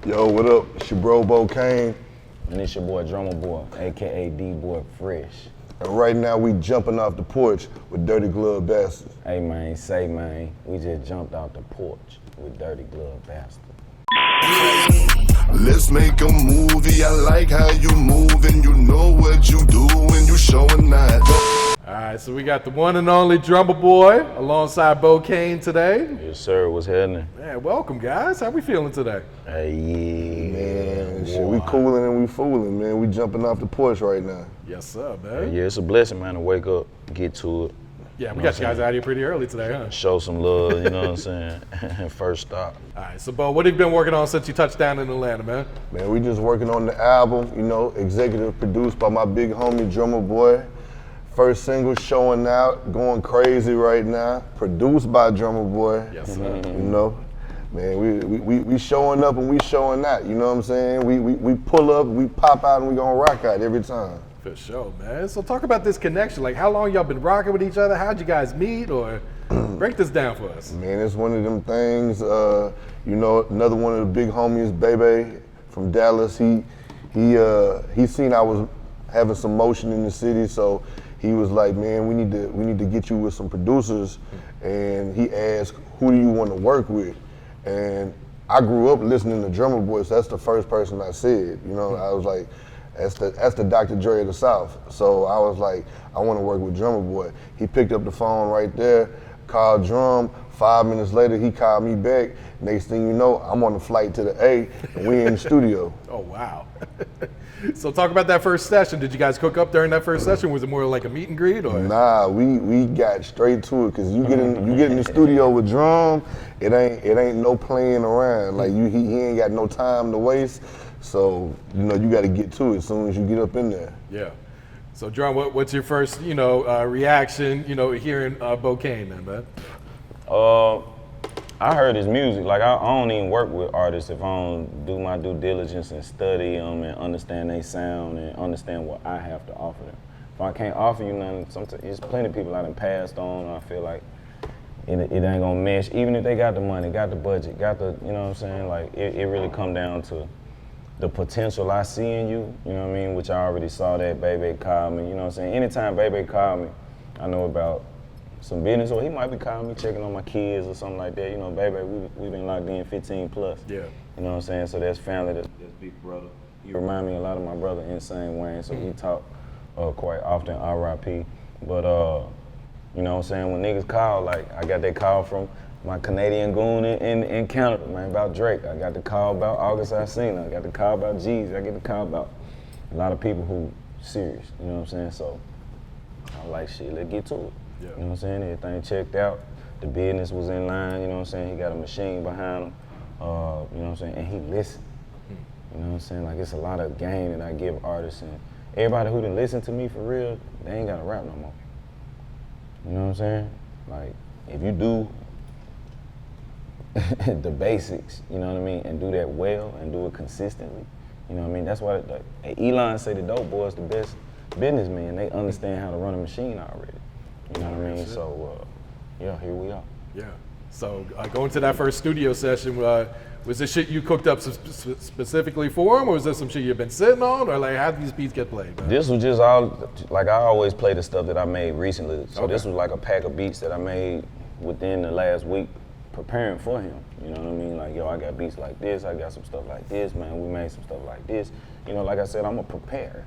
Yo, what up? It's your bro Bo Kane. And it's your boy Drumma Boy, aka D-Boy Fresh. And right now we jumping off the porch with Dirty Glove Bastards. Hey man, we just jumped out the porch with Dirty Glove Bastards. Let's make a movie. I like how you move and you know what you do when you showin' out. All right, so we got the one and only Drumma Boy alongside Bo Kane today. Yes sir, what's happening? Man, welcome guys. How we feeling today? Hey, yeah. Man, shit, we cooling and we fooling, man. We jumping off the porch right now. Yes sir, man. Yeah, it's a blessing, man, to wake up, get to it. Yeah, we got you guys out here pretty early today, huh? Show some love, you know what I'm saying? First stop. All right, so Bo, what have you been working on since you touched down in Atlanta, man? Man, we just working on the album, you know, executive produced by my big homie Drumma Boy. First single, Showin Out, going crazy right now. Produced by Drumma Boy. Yes, sir. You know, man, we showing up and we showing out. You know what I'm saying? We pull up, we pop out, and we gonna rock out every time. For sure, man. So talk about this connection. Like, how long y'all been rocking with each other? How'd you guys meet? Or break this down for us. Man, it's one of them things. You know, another one of the big homies, Bebe from Dallas. He seen I was having some motion in the city, so he was like, man, we need to get you with some producers. And he asked, who do you want to work with? And I grew up listening to Drumma Boy, so that's the first person I said. You know, I was like, that's the Dr. Dre of the South. So I was like, I want to work with Drumma Boy. He picked up the phone right there, called Drum. 5 minutes later, he called me back. Next thing you know, I'm on the flight to the A, and we in the studio. Oh, wow. So talk about that first session. Did you guys cook up during that first session? Was it more like a meet and greet? Or? Nah, we got straight to it, because you get in the studio with Drum, it ain't no playing around. Like, he ain't got no time to waste. So, you know, you got to get to it as soon as you get up in there. Yeah. So, Drum, what's your first, reaction, hearing Bo Kane, man? I heard his music. Like, I don't even work with artists if I don't do my due diligence and study them and understand their sound and understand what I have to offer them. If I can't offer you nothing, sometimes there's plenty of people I done passed on. I feel like it ain't gonna mesh. Even if they got the money, got the budget, got the, you know what I'm saying? Like, it really come down to the potential I see in you, you know what I mean? Which I already saw that Bebe called me, you know what I'm saying? Anytime Bebe called me, I know about some business, or he might be calling me, checking on my kids or something like that. You know, Bebe, we've been locked in 15 plus. Yeah. You know what I'm saying? So that's family, that's big brother. He remind me a lot of my brother in the same way, so we talk quite often, RIP. But, you know what I'm saying? When niggas call, like, I got that call from my Canadian goon in Canada, man, about Drake. I got the call about August Alsina. I got the call about Jeezy. I get the call about a lot of people who serious, you know what I'm saying? So I'm like, shit, let's get to it. Yeah. You know what I'm saying? Everything checked out. The business was in line, you know what I'm saying? He got a machine behind him, you know what I'm saying? And he listened. You know what I'm saying? Like, it's a lot of game that I give artists, and everybody who done listen to me for real, they ain't got to rap no more. You know what I'm saying? Like, if you do the basics, you know what I mean, and do that well and do it consistently, you know what I mean? That's why Elon say the dope boys the best businessmen. They understand how to run a machine already. You know what I mean? So, yeah, here we are. Yeah. So going to that first studio session, was this shit you cooked up specifically for him, or was this some shit you've been sitting on, or like how did these beats get played, man? This was just all, like, I always play the stuff that I made recently. So This was like a pack of beats that I made within the last week, preparing for him. You know what I mean? Like, yo, I got beats like this, I got some stuff like this, man, we made some stuff like this. You know, like I said, I'm a prepare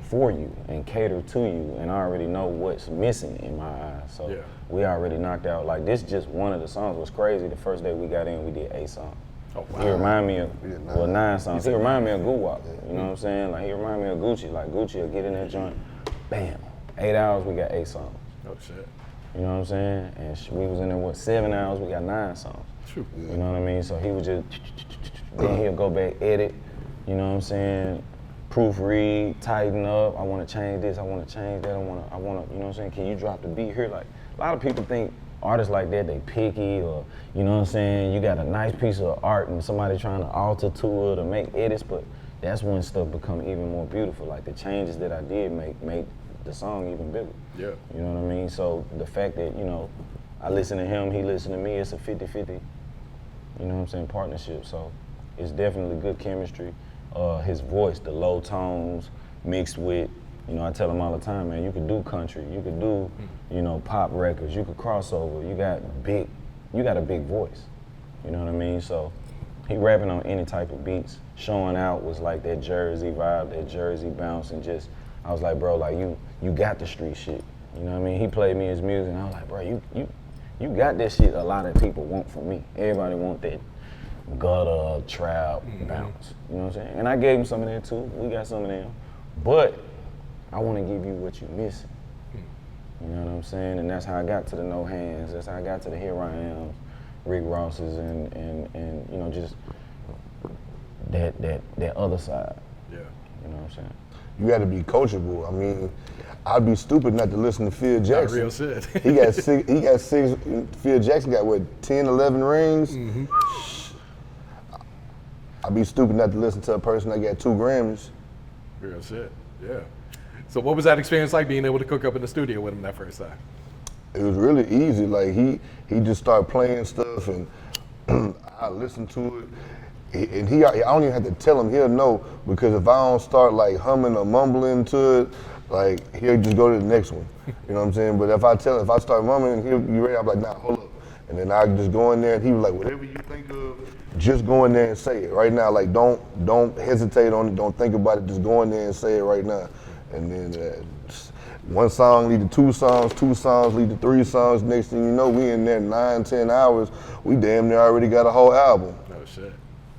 for you and cater to you, and I already know what's missing in my eyes. So yeah. We already knocked out, like, this just one of the songs. Was crazy. The first day we got in, we did 8 songs. Oh, wow. He remind me of, 9 songs. He remind me of Guwap, you know what I'm saying? Like, he remind me of Gucci. Like, Gucci will get in that joint, bam, 8 hours, we got 8 songs. Oh, shit. You know what I'm saying? And we was in there, 7 hours, we got 9 songs. True. You know what I mean? So he was just, then he'll go back, edit, you know what I'm saying? Proofread, tighten up, I want to change this, I want to change that, I want to, you know what I'm saying? Can you drop the beat here? Like, a lot of people think artists like that, they picky, or, you know what I'm saying? You got a nice piece of art and somebody trying to alter to it or make edits, but that's when stuff become even more beautiful. Like, the changes that I did make the song even bigger. Yeah. You know what I mean? So the fact that, you know, I listen to him, he listen to me, it's a 50-50, you know what I'm saying, partnership. So it's definitely good chemistry. His voice, the low tones mixed with, you know, I tell him all the time, man, you could do country, you could do, you know, pop records, you could crossover, you got a big voice, you know what I mean? So he rapping on any type of beats. Showin Out was like that Jersey vibe, that Jersey bounce, and just, I was like, bro, like you got the street shit, you know what I mean? He played me his music, and I was like, bro, you got that shit a lot of people want from me. Everybody want that gutter, trap, bounce, you know what I'm saying? And I gave him some of that too, we got some of them, but I want to give you what you missing. You know what I'm saying? And that's how I got to the No Hands. That's how I got to the Here I Am, Rick Ross's, and you know, just that other side. Yeah. You know what I'm saying? You got to be coachable. I mean, I'd be stupid not to listen to Phil Jackson. Real shit. He got six. Phil Jackson got what, 10, 11 rings? I'd be stupid not to listen to a person that got 2 Grammys. Real shit. Yeah. So what was that experience like, being able to cook up in the studio with him that first time? It was really easy. Like he just started playing stuff, and I listened to it. And I don't even have to tell him, he'll know, because if I don't start like humming or mumbling to it, like he'll just go to the next one. You know what I'm saying? But if I start mumbling and he'll be ready, I'm like, nah, hold up. And then I just go in there, and he was like, whatever you think of, just go in there and say it right now. Like don't hesitate on it, don't think about it, just go in there and say it right now. And then one song lead to 2 songs, 2 songs lead to 3 songs. Next thing you know, we in there 9, 10 hours. We damn near already got a whole album. Oh shit.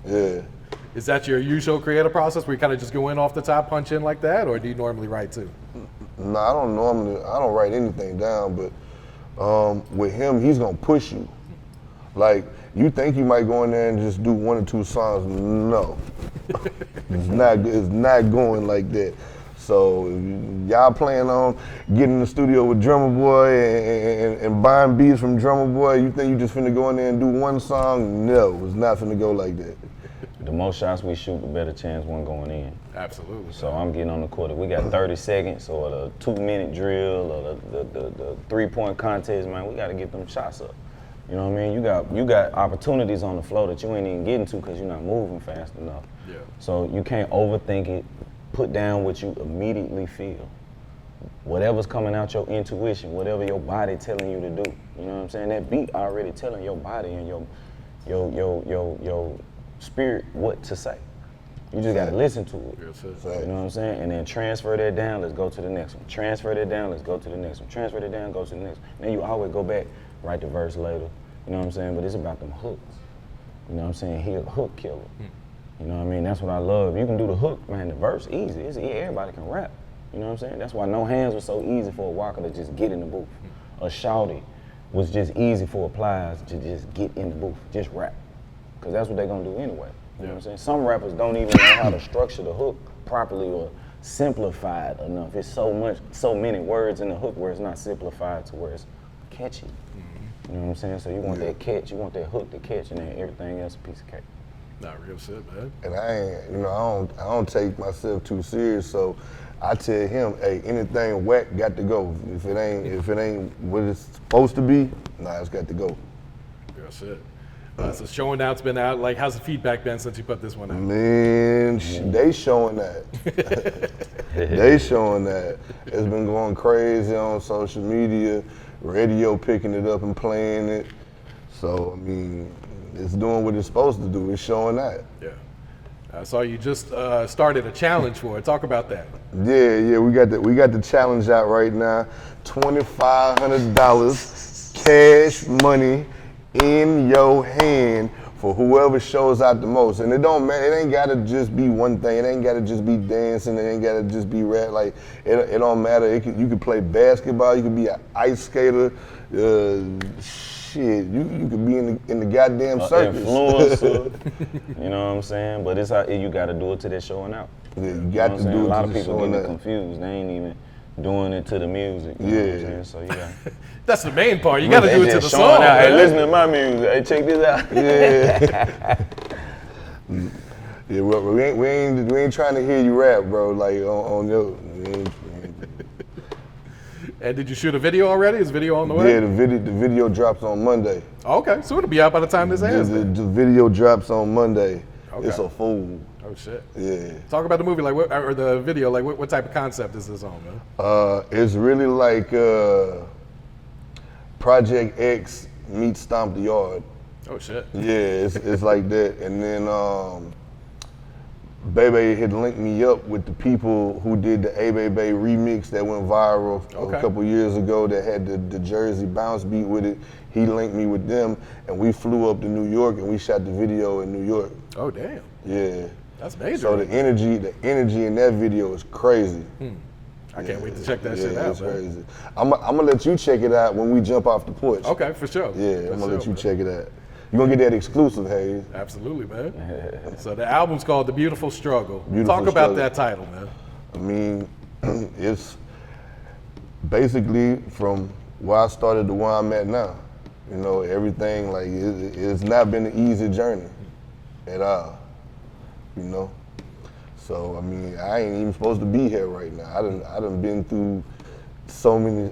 Yeah. Is that your usual creative process where you kind of just go in off the top, punch in like that, or do you normally write too? No, I don't write anything down, but with him, he's gonna push you. Like, you think you might go in there and just do 1 or 2 songs. No. It's not going like that. So y'all plan on getting in the studio with Drumma Boy and buying beats from Drumma Boy, you think you just finna go in there and do 1 song? No, it's not finna go like that. The more shots we shoot, the better chance one going in. Absolutely. So I'm getting on the court. If we got 30 seconds or the 2-minute drill or the 3-point contest, man, we got to get them shots up. You know what I mean? You got opportunities on the floor that you ain't even getting to because you're not moving fast enough. Yeah. So you can't overthink it. Put down what you immediately feel. Whatever's coming out your intuition, whatever your body telling you to do. You know what I'm saying? That beat already telling your body and your spirit what to say. You just gotta listen to it. You know what I'm saying? And then transfer that down, let's go to the next one. Transfer that down, let's go to the next one. Transfer that down, go to the next one. Then you always go back, write the verse later. You know what I'm saying? But it's about them hooks. You know what I'm saying? He a hook killer. You know what I mean? That's what I love. You can do the hook, man, the verse easy. Everybody can rap. You know what I'm saying? That's why No Hands was so easy for a Walker to just get in the booth. A Shawty was just easy for a Plies to just get in the booth, just rap. Because that's what they're gonna do anyway. You know what I'm saying? Some rappers don't even know how to structure the hook properly or simplify it enough. It's so many words in the hook where it's not simplified to where it's catchy. You know what I'm saying? So you want that catch, you want that hook to catch, and then everything else a piece of cake. Not real shit, man. And I don't take myself too serious, so I tell him, hey, anything whack got to go. If it ain't what it's supposed to be, nah, it's got to go. Real shit. So Showin Out's been out. Like, how's the feedback been since you put this one out? Man, they showing that. They showing that. It's been going crazy on social media, radio picking it up and playing it. So, I mean, it's doing what it's supposed to do. It's showing that. Yeah. I saw you just started a challenge for it. Talk about that. Yeah, we got the challenge out right now. $2,500 cash money in your hand for whoever shows out the most. And it don't matter. It ain't gotta just be one thing. It ain't gotta just be dancing. It ain't gotta just be rap. Like it don't matter. You could play basketball. You could be an ice skater. Shit, you could be in the goddamn circus. Influencer. You know what I'm saying? But it's how you got to do it to that Showin Out. Yeah, you got to do it. A lot of people get confused. They ain't even doing it to the music. You know what I'm saying? So you got. That's the main part. You got to do it to the song. Out. Hey, listen to my music. Hey, check this out. Yeah. Yeah, we ain't trying to hear you rap, bro. Like on your. And did you shoot a video already? Is video on the way? Yeah, the video drops on Monday. Okay, so it'll be out by the time this airs. The video drops on Monday. Okay. It's a fool. Oh shit. Yeah. Talk about the movie, like or the video, like what type of concept is this on, man? It's really like Project X meets Stomp the Yard. Oh shit. Yeah, it's like that. And then Bebe had linked me up with the people who did the A Bebe remix that went viral a couple years ago that had the Jersey bounce beat with it. He linked me with them, and we flew up to New York and we shot the video in New York. Oh damn. Yeah. That's major. So the energy in that video is crazy. I can't wait to check that shit out, it's man. crazy. I'm gonna let you check it out when we jump off the porch. Okay, for sure. Yeah, I'm gonna let you man. check it out. You're gonna get that exclusive, Hayes. Absolutely, man. So the album's called The Beautiful Struggle. Beautiful Talk about Struggle. that title, man. I mean, it's basically from where I started to where I'm at now. You know, everything, like, it's not been an easy journey at all, you know? So, I mean, I ain't even supposed to be here right now. I done been through so many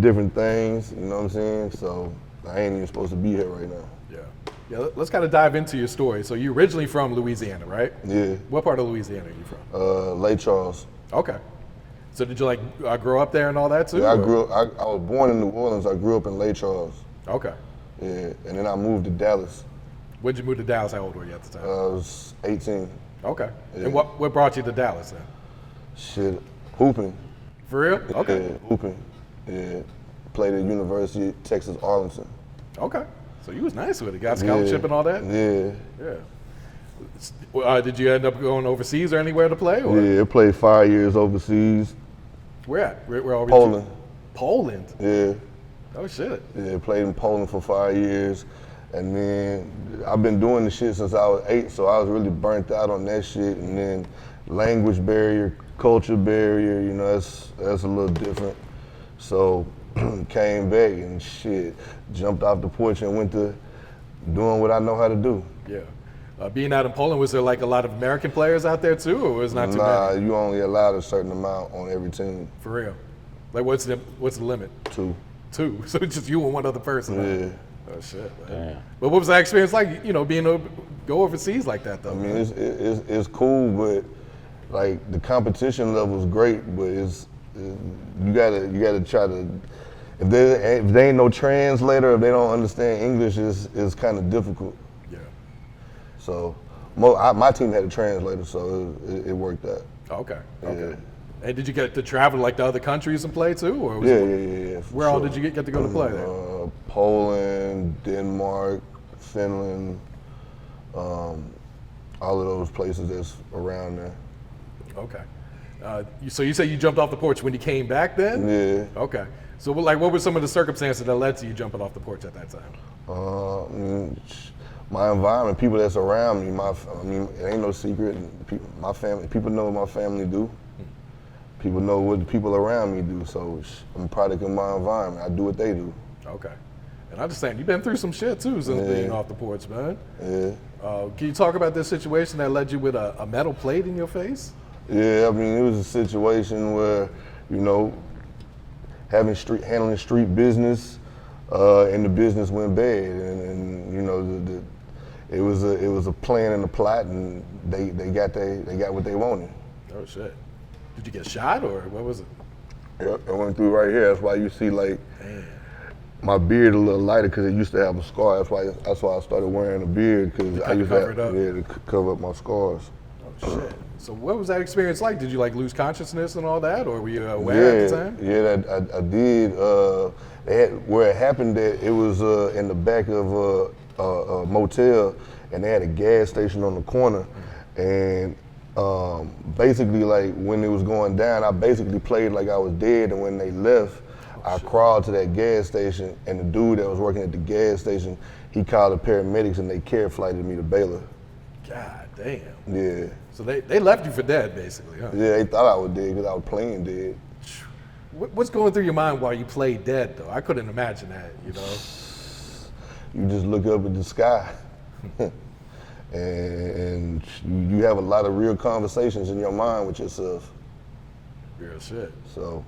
different things, you know what I'm saying? So, I ain't even supposed to be here right now. Yeah, let's kind of dive into your story. So you're originally from Louisiana, right? Yeah. What part of Louisiana are you from? Lake Charles. Okay. So did you like grow up there and all that too? Yeah, I or- was born in New Orleans. I grew up in Lake Charles. Okay. Yeah, and then I moved to Dallas. When'd you move to Dallas? How old were you at the time? I was 18. Okay. Yeah. And what brought you to Dallas then? Shit, hooping. For real? Okay. Yeah, hooping. Yeah, played at University of Texas Arlington. Okay. So you was nice with it. Got scholarship and all that? Yeah. Yeah. Did you end up going overseas or anywhere to play? Or? Yeah, played 5 years overseas. Where at? Where are we? Poland. Poland? Yeah, Oh shit. yeah, played in Poland for 5 years. And then I've been doing the shit since I was 8, so I was really burnt out on that shit. And then language barrier, culture barrier, you know, that's a little different. So came back and shit, jumped off the porch and went to doing what I know how to do. Yeah. Being out in Poland, was there like a lot of American players out there too, or was it not too Nah, many? you only allowed a certain amount on every team. For real? Like what's the limit? 2. 2. So it's just you and one other person. huh? Yeah. Oh shit. Man. Damn. But what was that experience like? You know, being able to go overseas like that though. I mean, it's cool, but like the competition level is great, but you gotta try to. If there ain't no translator, if they don't understand English, it's kind of difficult. Yeah. So my team had a translator, so it worked out. Okay. Yeah. Okay. And did you get to travel like to other countries and play too, or was Yeah, it, yeah. for where all sure. did you get to go to play there? Poland, Denmark, Finland, all of those places that's around there. Okay. So you say you jumped off the porch when you came back then? Yeah. Okay. So like, what were some of the circumstances that led to you jumping off the porch at that time? My environment, people that's around me. I mean, it ain't no secret. My family, people know what my family do. People know what the people around me do. So I'm a product of my environment. I do what they do. Okay. And I understand you've been through some shit too since being off the porch, man. Yeah. Can you talk about this situation that led you with a metal plate in your face? Yeah, I mean, it was a situation where, you know, handling street business, and the business went bad, and you know, it was a plan and a plot, and they got what they wanted. Oh shit. Did you get shot or what was it? Yep, it went through right here. That's why you see like my beard a little lighter because it used to have a scar. That's why I started wearing a beard because I used to cover it up. to cover up my scars. Oh shit. So what was that experience like? Did you like lose consciousness and all that, or were you aware at the time? Yeah, I did. Where it happened, that it was in the back of a motel, and they had a gas station on the corner, and basically, like when it was going down, I basically played like I was dead, and when they left, I crawled to that gas station, and the dude that was working at the gas station, he called the paramedics, and they care flighted me to Baylor. God damn. Yeah. So they left you for dead, basically, huh? Yeah, they thought I was dead because I was playing dead. What's going through your mind while you play dead, though? I couldn't imagine that, you know? You just look up at the sky, and you have a lot of real conversations in your mind with yourself. Real shit. So,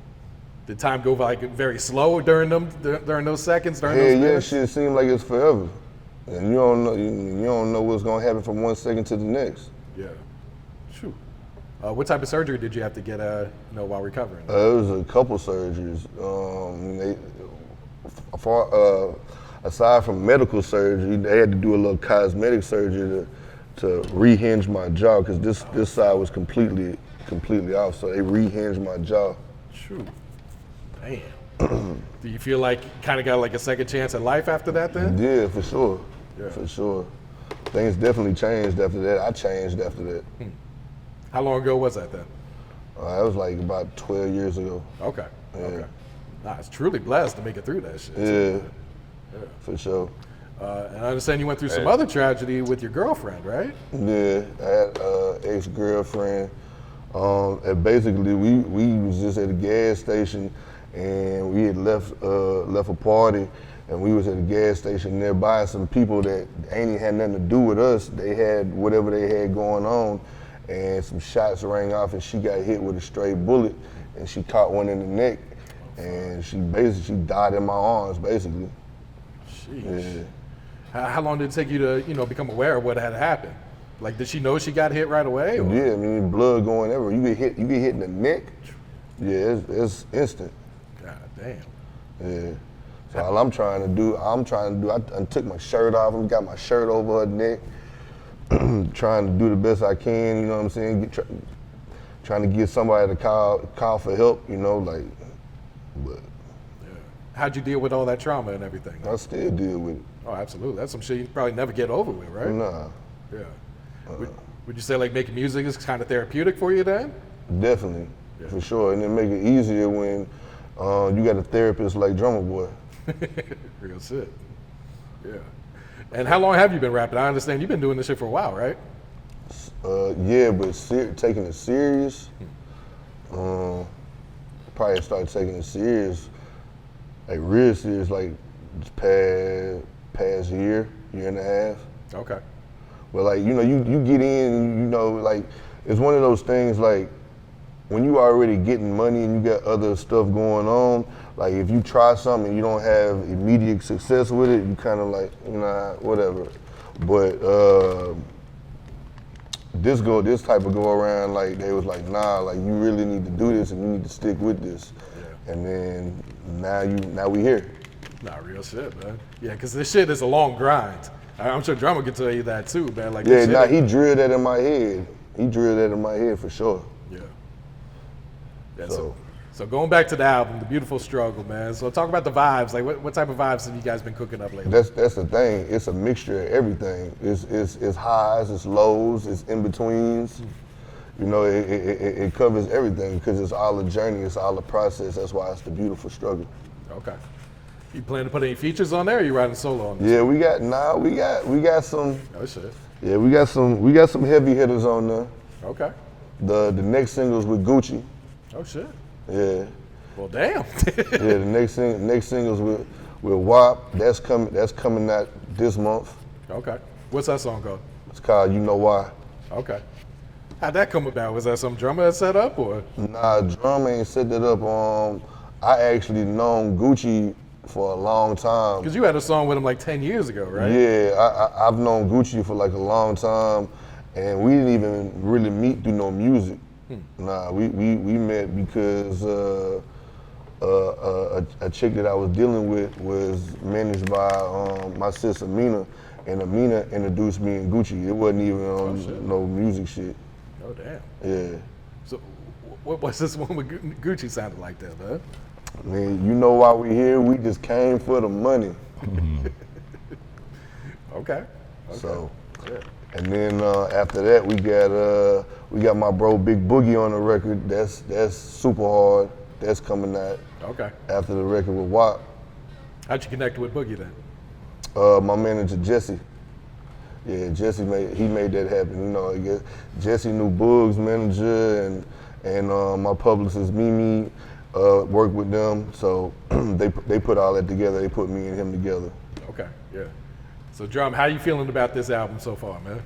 Did time go like very slow during those seconds, during yeah, those yeah, minutes? shit seemed like it's forever. And you don't know what's gonna happen from one second to the next. Yeah. Shoot. What type of surgery did you have to get, while recovering? It was a couple surgeries. Aside from medical surgery, they had to do a little cosmetic surgery to rehinge my jaw because this side was completely off. So they rehinged my jaw. Shoot. Damn. Do you feel like you kind of got like a second chance at life after that then? Yeah, for sure. Yeah. For sure. Things definitely changed after that. I changed after that. How long ago was that then? That was like about 12 years ago. Okay. Yeah. Okay. Nah, it's truly blessed to make it through that shit. Yeah, for sure. And I understand you went through some other tragedy with your girlfriend, right? Yeah, I had ex-girlfriend. And basically, we was just at a gas station, and we had left a party, and we was at a gas station nearby. Some people that ain't even had nothing to do with us, they had whatever they had going on, and some shots rang off, and she got hit with a stray bullet, and she caught one in the neck, and she died in my arms, basically. Sheesh. Yeah. How long did it take you to, become aware of what had happened? Like, did she know she got hit right away? Or? Yeah, I mean, blood going everywhere. You get hit in the neck. Yeah, it's instant. God damn. Yeah. So all I'm trying to do, I took my shirt off and got my shirt over her neck, trying to do the best I can, you know what I'm saying? Trying to get somebody to call for help, but How'd you deal with all that trauma and everything? I still deal with it. Oh, absolutely. That's some shit you probably never get over with, right? Nah, Yeah. Would you say like making music is kind of therapeutic for you then? definitely, Yeah. for sure. And it make it easier when you got a therapist like Drumma Boy. Real shit. Yeah. And how long have you been rapping? I understand you've been doing this shit for a while, right? Yeah, but taking it serious, probably started taking it serious, like real serious, like this past year and a half. Okay. But like, you get in and like, it's one of those things like, when you already getting money and you got other stuff going on, like if you try something and you don't have immediate success with it, you kind of like, whatever. But this type of go around, like they was like, nah, like you really need to do this and you need to stick with this. Yeah. And then now we here. Nah, real shit, man. Yeah, because this shit is a long grind. I'm sure Drumma can tell you that too, man. Like, yeah, he drilled that in my head. He drilled that in my head for sure. Yeah. Yeah. So going back to the album, The Beautiful Struggle, man. So talk about the vibes. Like, what type of vibes have you guys been cooking up lately? That's the thing. It's a mixture of everything. It's highs, it's lows, it's in betweens. It covers everything because it's all a journey. It's all a process. That's why it's the beautiful struggle. Okay. You plan to put any features on there, or you riding solo on this? Yeah, we got some. Oh shit. Yeah, we got some heavy hitters on there. Okay. The next singles with Gucci. Oh shit. Yeah. Well, damn. Yeah, the next singles with WAP. That's coming out this month. Okay. What's that song called? It's called You Know Why. Okay. How'd that come about? Was that some drummer that set up, or? Nah, Drum ain't set that up. I actually known Gucci for a long time. Because you had a song with him like 10 years ago, right? Yeah, I've known Gucci for like a long time, and we didn't even really meet through no music. Nah, we met because a chick that I was dealing with was managed by my sister Mina, and Amina introduced me and Gucci. It wasn't even on no music shit. Oh damn. Yeah. So what was this one with Gucci sounded like that, man? I mean, you know why we here? We just came for the money. Okay. So, and then after that, we got my bro Big Boogie on the record. That's super hard. That's coming out. Okay. After the record with WAP. How'd you connect with Boogie then? My manager Jesse. Yeah, Jesse made that happen. I guess Jesse knew Boog's manager and my publicist Mimi worked with them. So they put all that together. They put me and him together. Okay. Yeah. So Drum, how you feeling about this album so far, man?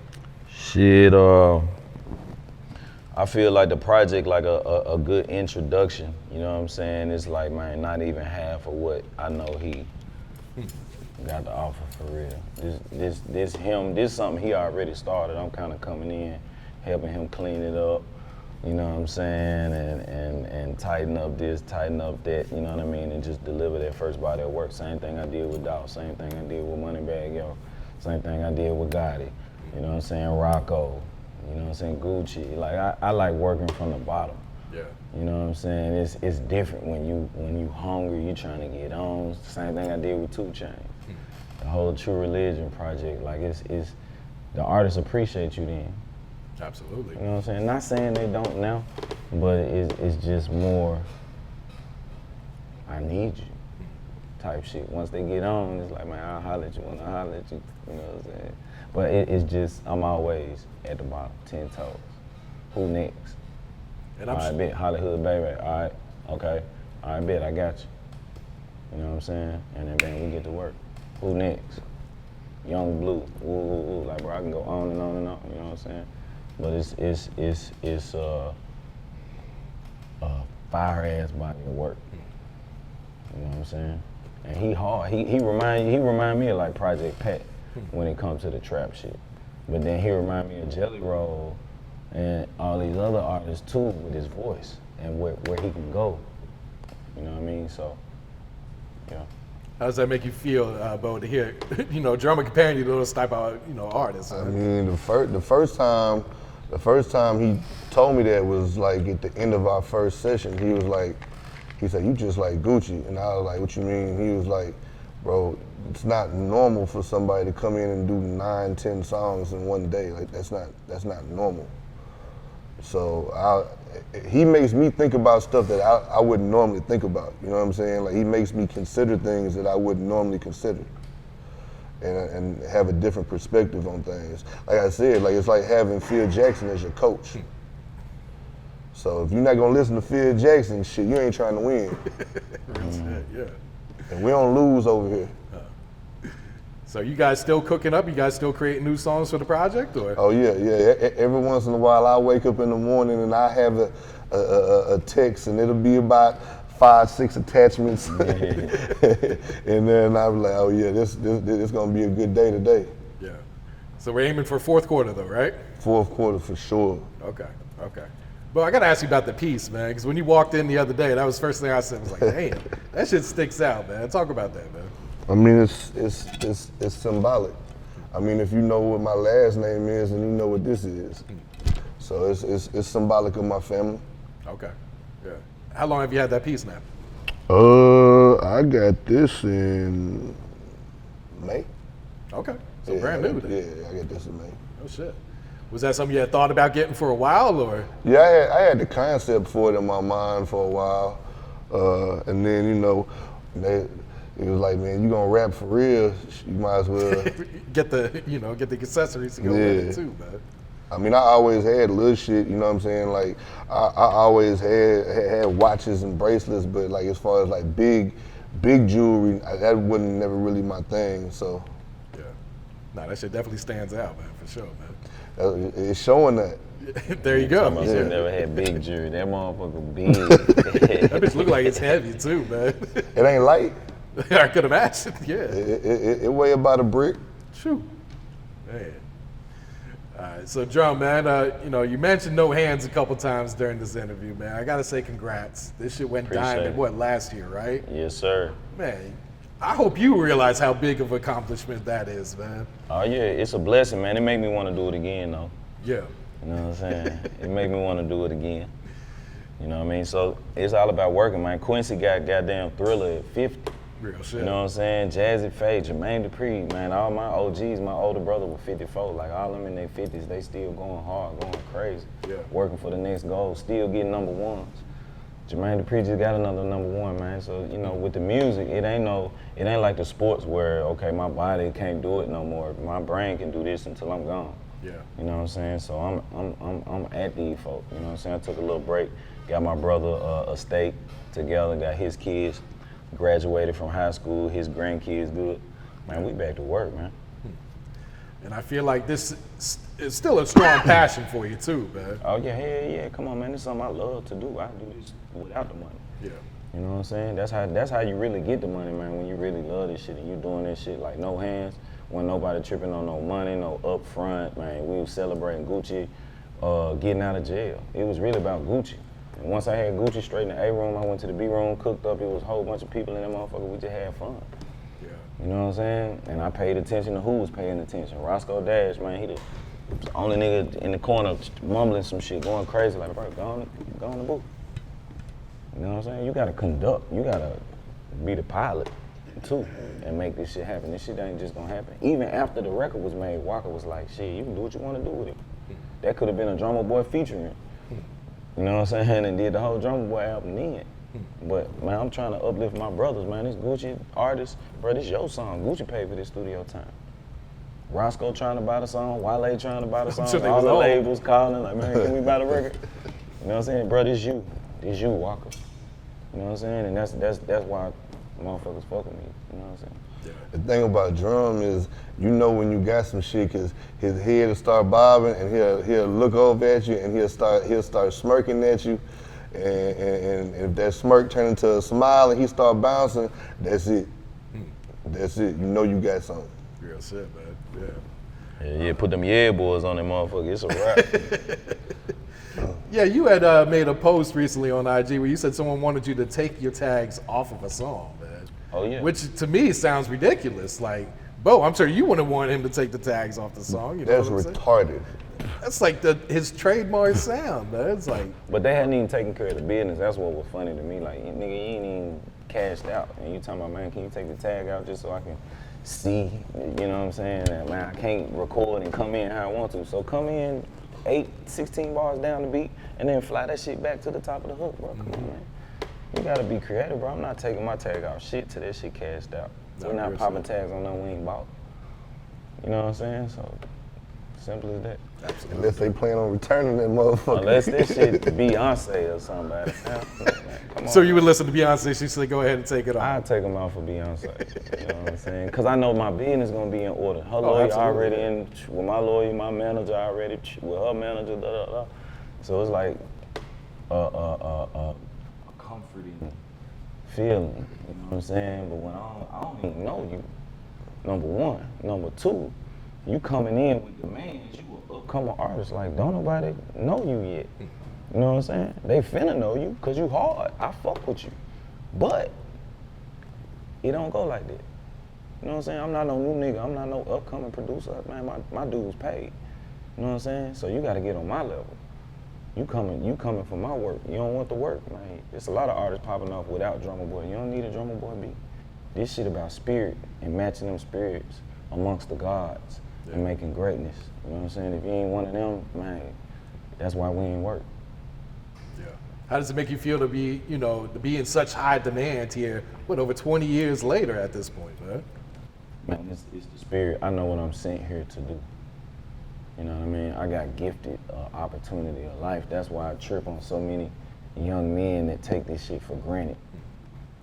Shit, I feel like the project like a good introduction. You know what I'm saying? It's like, man, not even half of what I know he got the offer for real. This something he already started. I'm kind of coming in, helping him clean it up. You know what I'm saying? And tighten up this, tighten up that, you know what I mean? And just deliver that first body of work. Same thing I did with Dolph, same thing I did with Moneybagg Yo, same thing I did with Gotti. You know what I'm saying? Rocco, you know what I'm saying? Gucci. Like I like working from the bottom. Yeah. You know what I'm saying? It's different when you hungry, you trying to get on. Same thing I did with 2 Chainz. The whole True Religion project, like it's the artists appreciate you then. Absolutely. You know what I'm saying? Not saying they don't now, but it's just more, I need you type shit. Once they get on, it's like, man, I'll holler at you when I holler at you. You know what I'm saying? But it's just, I'm always at the bottom, 10 toes. Who next? And All right, bet, Hollywood baby. All right, okay. All right, bet, I got you. You know what I'm saying? And then bang, we get to work. Who next? Young Blue. Ooh, ooh, ooh. Like, bro, I can go on and on and on. You know what I'm saying? But it's a fire ass body of work. You know what I'm saying? And he hard. He remind me of like Project Pat when it comes to the trap shit. But then he remind me of Jelly Roll and all these other artists too with his voice and where he can go. You know what I mean? So, yeah. How does that make you feel, Bo, to hear, Drumma comparing you to those type of, artists? I mean, the first time he told me that was like at the end of our first session. He said, "You just like Gucci," and I was like, "What you mean?" He was like, "Bro, it's not normal for somebody to come in and do 9, 10 songs in one day. Like that's not normal." So he makes me think about stuff that I wouldn't normally think about. You know what I'm saying? Like he makes me consider things that I wouldn't normally consider, and have a different perspective on things. Like I said, like it's like having Phil Jackson as your coach. So if you're not gonna listen to Phil Jackson, shit, you ain't trying to win. Yeah. And we don't lose over here. So you guys still cooking up? You guys still creating new songs for the project, or? Oh yeah. Every once in a while, I wake up in the morning and I have a text, and it'll be about 5, 6 attachments, and then I'll be like, oh yeah, this gonna be a good day today. Yeah. So we're aiming for fourth quarter though, right? Fourth quarter for sure. Okay. But I gotta ask you about the piece, man, because when you walked in the other day, that was the first thing I said. I was like, damn, that shit sticks out, man. Talk about that, man. I mean, it's symbolic. I mean, if you know what my last name is, and you know what this is, so it's symbolic of my family. Okay. Yeah. How long have you had that piece now? I got this in May. Okay. So brand new then. Yeah, I got this in May. Oh shit. Was that something you had thought about getting for a while, or? Yeah, I had the concept for it in my mind for a while, and then it was like, man, you gonna rap for real? You might as well get the accessories to go with it too, man. I mean, I always had little shit, you know what I'm saying? Like, I always had watches and bracelets, but like as far as like big jewelry, that wasn't never really my thing. So. Yeah. Nah, that shit definitely stands out, man, for sure, man. It's showing that. There you go. I never had big jewelry. That motherfucker big. That bitch look like it's heavy too, man. It ain't light. I could imagine. Yeah. It weigh about a brick. Shoo. Man. All right. So, Drum, man, you mentioned no hands a couple times during this interview, man. I gotta say, congrats. This shit went diamond. What, last year, right? Yes, sir. Man, I hope you realize how big of an accomplishment that is, man. Oh yeah, it's a blessing, man. It made me want to do it again, though. Yeah. You know what I'm saying? It made me want to do it again. You know what I mean? So it's all about working, man. Quincy got goddamn Thriller at 50. Real shit. You know what I'm saying? Jazzy Faye, Jermaine Dupri, man, all my OGs, my older brother was 54. Like all them in their 50s, they still going hard, going crazy. Yeah. Working for the next goal, still getting number ones. Jermaine Dupri just got another number one, man. So, with the music, it ain't like the sports where, okay, my body can't do it no more. My brain can do this until I'm gone. Yeah. You know what I'm saying? So I'm at these folk. You know what I'm saying? I took a little break, got my brother a steak together, got his kids, graduated from high school, his grandkids good. Man, we back to work, man. And I feel like this is still a strong passion for you too, man. Oh yeah, hell yeah. Come on, man. This is something I love to do. I do this without the money. Yeah. You know what I'm saying? That's how you really get the money, man, when you really love this shit and you doing this shit like no hands, when nobody tripping on no money, no upfront, man. We was celebrating Gucci getting out of jail. It was really about Gucci. And once I had Gucci straight in the A room, I went to the B room, cooked up, it was a whole bunch of people in that motherfucker, we just had fun. Yeah. You know what I'm saying? And I paid attention to who was paying attention. Roscoe Dash, man, he the only nigga in the corner mumbling some shit, going crazy, like, bro, go on the booth. You know what I'm saying? You gotta conduct, you gotta be the pilot too and make this shit happen. This shit ain't just gonna happen. Even after the record was made, Walker was like, shit, you can do what you wanna do with it. That could have been a Drumma Boy featuring. You know what I'm saying? And did the whole Drumma Boy album then. But man, I'm trying to uplift my brothers, man. This Gucci artist, bro, this your song. Gucci paid for this studio time. Roscoe trying to buy the song, Wale trying to buy the song, sure all the labels calling, like, man, can we buy the record? You know what I'm saying? Bro, this you, Walker. You know what I'm saying? And that's why motherfuckers fuck with me. You know what I'm saying? Yeah. The thing about Drum is, you know when you got some shit, cause his head will start bobbing and he'll look over at you and he'll start smirking at you, and if that smirk turn into a smile and he start bouncing, that's it. That's it. You know you got something. Real shit, man. Yeah. Yeah, put them yeah boys on that motherfucker. It's a wrap. Yeah, you had made a post recently on IG where you said someone wanted you to take your tags off of a song, man. Oh yeah. Which to me sounds ridiculous. Like, Bo, I'm sure you wouldn't want him to take the tags off the song. You know That's what I'm saying? retarded. That's like his trademark sound, man. It's like, But they hadn't even taken care of the business. That's what was funny to me. Like, nigga, you ain't even cashed out. And you talking about, man, can you take the tag out just so I can see? You know what I'm saying? And, man, I can't record and come in how I want to. So come in 16 bars down the beat and then fly that shit back to the top of the hook, bro. Come on, man. You gotta be creative, bro. I'm not taking my tag off shit till that shit cashed out. We're not popping tags on nothing we ain't bought. You know what I'm saying? So, simple as that. absolutely. Unless they plan on returning that motherfucker. Unless this shit Beyonce or somebody. Come on. So you would listen to Beyonce, she said, go ahead and take it off. I'd take them out for Beyonce. You know what I'm saying? Because I know my business gonna be in order. Her lawyer absolutely. already in, with my lawyer, my manager already, with her manager, da da da. So it's like a comforting feeling, you know what I'm saying? But when I don't even know you, number one. Number two, you coming in with demands, you an upcoming artist, like don't nobody know you yet. You know what I'm saying? They finna know you, cause you hard, I fuck with you. But, it don't go like that. You know what I'm saying? I'm not no new nigga, I'm not no upcoming producer, man, my dude's paid. You know what I'm saying? So you gotta get on my level. You coming for my work. You don't want the work, man. There's a lot of artists popping off without Drumma Boy. You don't need a Drumma Boy beat. This shit about spirit and matching them spirits amongst the gods and making greatness. You know what I'm saying? If you ain't one of them, man, that's why we ain't work. Yeah. How does it make you feel to be, to be in such high demand here, over 20 years later at this point, man? Man, it's the spirit. I know what I'm sent here to do. You know what I mean? I got gifted opportunity of life. That's why I trip on so many young men that take this shit for granted.